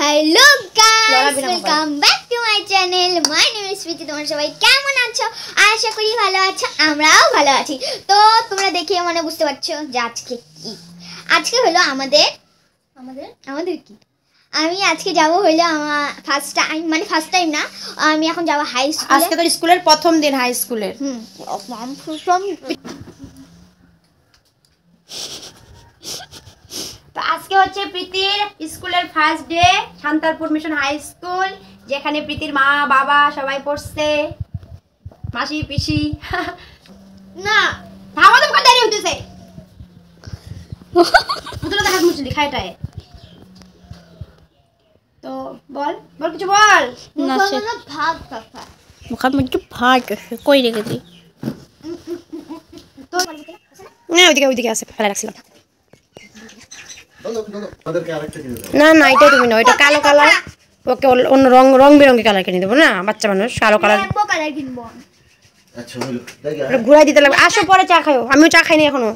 Hello guys, welcome back to my channel. My name is Preeti. তোমরা সবাই কেমন আছো? আশা করি ভালো আছো, আমরাও ভালো আছি। তো তোমরা দেখে মনে বুঝতে পারছো যে আজকে হলো আমাদের কি আমি আজকে যাব হলো আমার ফার্স্ট টাইম না, আমি এখন যাব হাই স্কুলে। আজকে তো স্কুলের প্রথম দিন, হাই স্কুলের। তো আজকে হচ্ছে প্রীতির স্কুলের first day, Shantarpur mission high school, যেখানে প্রীতির মা বাবা সবাই পড়ছে, মাসি পিসি। না থামো, তো দেরি হইতেছে। মুতলা দেখাস মুচলি খাইটায়। তো বল কিছু বল। ভাগ কাকা মুখের মধ্যে ভাগ কই রেখেছি। তো না ওইদিকে আছে, ফেলে রাখছিলাম। না না, এটা তুমি না, ওইটা কালো কালার। ওকে অন্য রং বেরঙের কালার কিনে দেবো না, বাচ্চা মানুষ কালো কালার কিনবো। ঘুরাই দিতে লাগবে। আসো পরে চা খাও, আমিও চা খাইনি এখনো।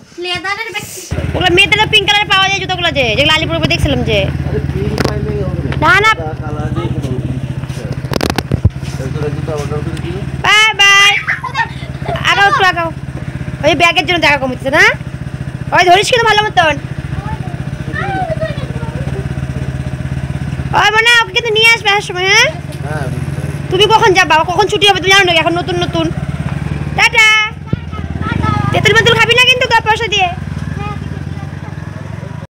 ওগুলো মেয়েদের পিঙ্ক কালার পাওয়া যায়, জুতোগুলো যেগুলো আলিপুরে দেখছিলাম যে। না না, বাই বাই। আগাও একটু আগাও, ওই ব্যাগের জন্য জায়গা কমছে না। ওই ধরিস কিন্তু ভালো মতন। ওই মনে ওকে কিন্তু নিয়ে আসবে আসার সময়। হ্যাঁ, তুমি কখন যাবা, কখন ছুটি হবে তুমি জানো না, এখন নতুন। টাটা। তেঁতুল মেতুল খাবি না কিন্তু তোর পয়সা দিয়ে।